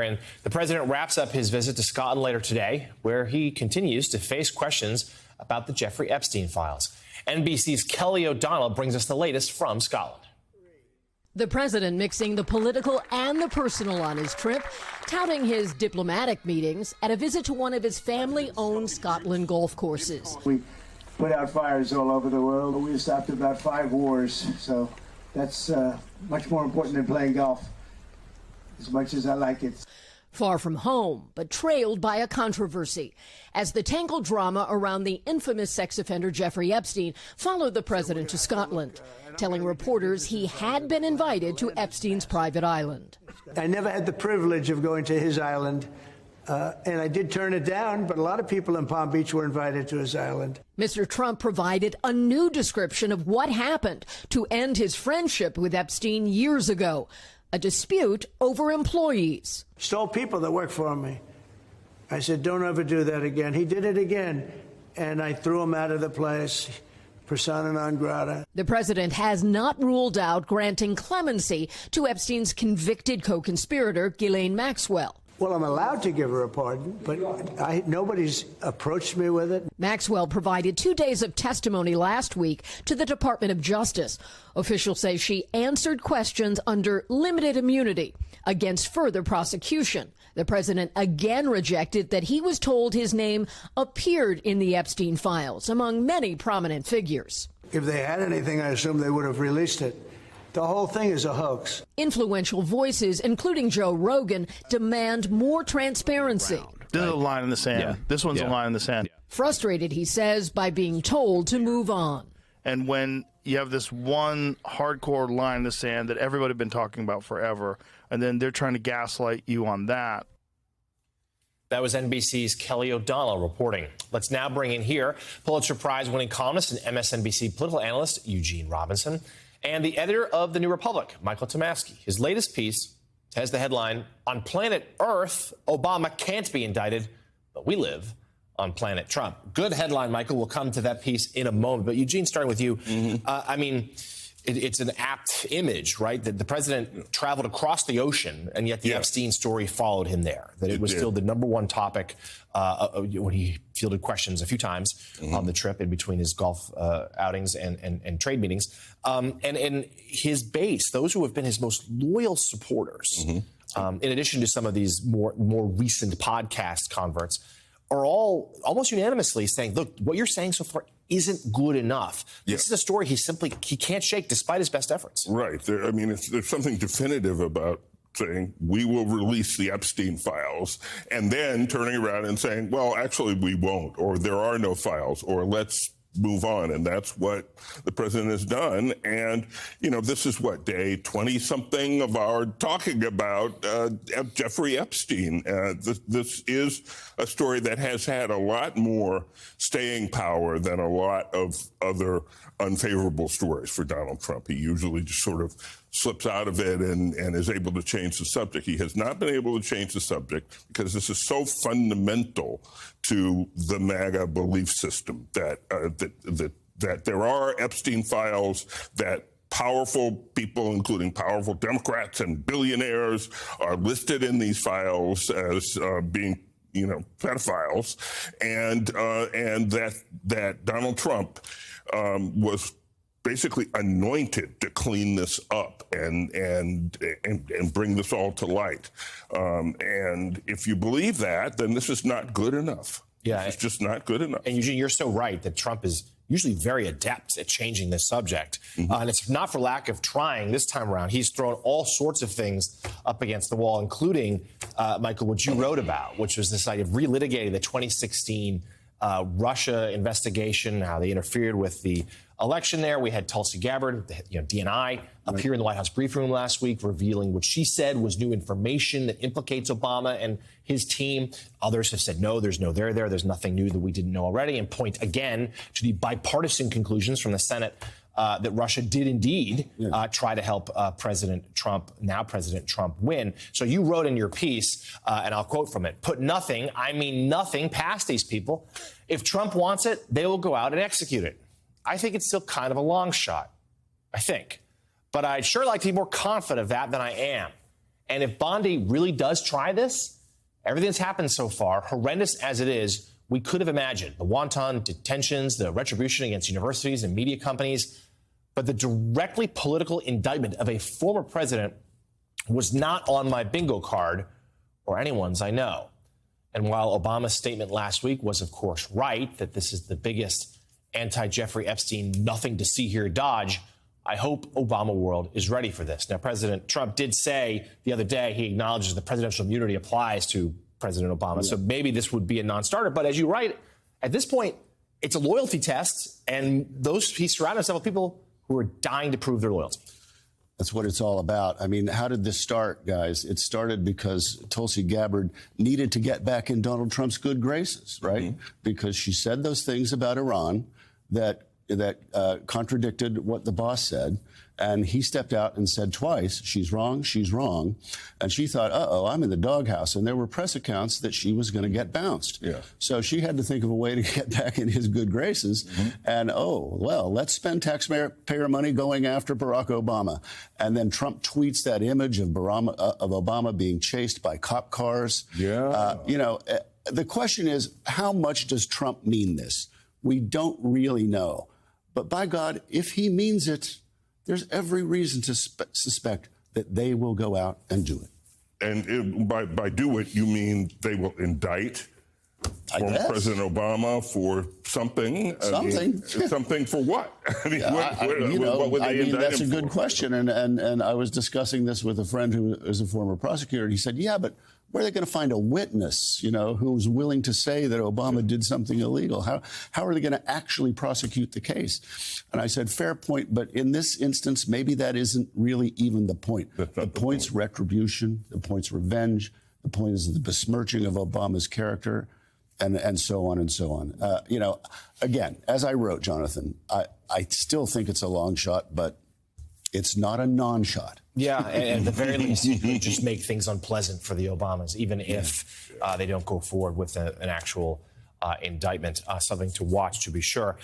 And the president wraps up his visit to Scotland later today, where he continues to face questions about the Jeffrey Epstein files. NBC's Kelly O'Donnell brings us the latest from Scotland. The president mixing the political and the personal on his trip, touting his diplomatic meetings at a visit to one of his family-owned Scotland golf courses. We put out fires all over the world. We stopped about 5 wars, so that's much more important than playing golf, as much as I like it. Far from home, but trailed by a controversy, as the tangled drama around the infamous sex offender Jeffrey Epstein followed the president to Scotland, telling reporters he had been invited to Epstein's private island. I never had the privilege of going to his island, and I did turn it down, but a lot of people in Palm Beach were invited to his island. Mr. Trump provided a new description of what happened to end his friendship with Epstein years ago. A dispute over employees. Stole people that work for me. I said, don't ever do that again. He did it again, and I threw him out of the place. Persona non grata. The president has not ruled out granting clemency to Epstein's convicted co-conspirator, Ghislaine Maxwell. Well, I'm allowed to give her a pardon, but nobody's approached me with it. Maxwell provided 2 days of testimony last week to the Department of Justice. Officials say she answered questions under limited immunity against further prosecution. The president again rejected that he was told his name appeared in the Epstein files, among many prominent figures. If they had anything, I assume they would have released it. The whole thing is a hoax. Influential voices, including Joe Rogan, demand more transparency. This is a line in the sand. Yeah. This one's a line in the sand. Frustrated, he says, by being told to move on. And when you have this one hardcore line in the sand that everybody's been talking about forever, and then they're trying to gaslight you on that. That was NBC's Kelly O'Donnell reporting. Let's now bring in here Pulitzer Prize-winning columnist and MSNBC political analyst Eugene Robinson, and the editor of The New Republic, Michael Tomasky. His latest piece has the headline, "On Planet Earth, Obama can't be indicted, but we live on Planet Trump." Good headline, Michael. We'll come to that piece in a moment. But Eugene, starting with you, it's an apt image, right? That the president traveled across the ocean, and yet the Epstein story followed him there. That it was still the number one topic when he fielded questions a few times on the trip in between his golf outings and trade meetings. And his base, those who have been his most loyal supporters, in addition to some of these more recent podcast converts, are all almost unanimously saying, look, what you're saying so far isn't good enough. This is a story he can't shake despite his best efforts. Right. There's something definitive about saying we will release the Epstein files and then turning around and saying, well, actually, we won't, or there are no files, or let's move on. And that's what the president has done. And, this is what, day 20-something of our talking about Jeffrey Epstein. This is a story that has had a lot more staying power than a lot of other unfavorable stories for Donald Trump. He usually just sort of slips out of it and is able to change the subject. He has not been able to change the subject because this is so fundamental to the MAGA belief system that there are Epstein files, that powerful people, including powerful Democrats and billionaires, are listed in these files as being pedophiles, and that Donald Trump was basically anointed to clean this up and bring this all to light. And if you believe that, then this is not good enough. It's just not good enough. And Eugene, you're so right that Trump is usually very adept at changing this subject. And it's not for lack of trying this time around. He's thrown all sorts of things up against the wall, including, Michael, what you wrote about, which was this idea of relitigating the 2016 Russia investigation, how they interfered with the election there. We had Tulsi Gabbard, DNI, up here in the White House briefing room last week, revealing what she said was new information that implicates Obama and his team. Others have said, no, there's no there there. There's nothing new that we didn't know already, and point again to the bipartisan conclusions from the Senate that Russia did indeed try to help President Trump win. So you wrote in your piece, and I'll quote from it, "Put nothing, I mean nothing, past these people. If Trump wants it, they will go out and execute it." I think it's still kind of a long shot, I think. But I'd sure like to be more confident of that than I am. And if Bondi really does try this, everything that's happened so far, horrendous as it is, we could have imagined the wanton detentions, the retribution against universities and media companies. But the directly political indictment of a former president was not on my bingo card or anyone's I know. And while Obama's statement last week was, of course, right, that this is the biggest anti-Jeffrey Epstein, nothing to see here dodge, I hope Obama world is ready for this. Now, President Trump did say the other day he acknowledges the presidential immunity applies to President Obama. So maybe this would be a non-starter. But as you write, at this point, it's a loyalty test. And he surrounded himself with people who are dying to prove their loyalty. That's what it's all about. I mean, how did this start, guys? It started because Tulsi Gabbard needed to get back in Donald Trump's good graces, right? Because she said those things about Iran that contradicted what the boss said. And he stepped out and said twice, she's wrong, she's wrong. And she thought, uh-oh, I'm in the doghouse. And there were press accounts that she was going to get bounced. Yeah. So she had to think of a way to get back in his good graces. And, let's spend taxpayer money going after Barack Obama. And then Trump tweets that image of Obama being chased by cop cars. Yeah. The question is, how much does Trump mean this? We don't really know. But by God, if he means it, there's every reason to suspect that they will go out and do it. And by do it, you mean they will indict former President Obama for something? Something for what? I mean, what would they indict that's him a good for? question. And I was discussing this with a friend who is a former prosecutor. And he said, yeah, but where are they going to find a witness, who's willing to say that Obama did something illegal? How are they going to actually prosecute the case? And I said, fair point. But in this instance, maybe that isn't really even the point. The point's retribution. The point's revenge. The point is the besmirching of Obama's character, and so on and so on. Again, as I wrote, Jonathan, I still think it's a long shot, but it's not a non-shot. Yeah, and at the very least, you could just make things unpleasant for the Obamas, even if they don't go forward with an actual indictment. Something to watch, to be sure.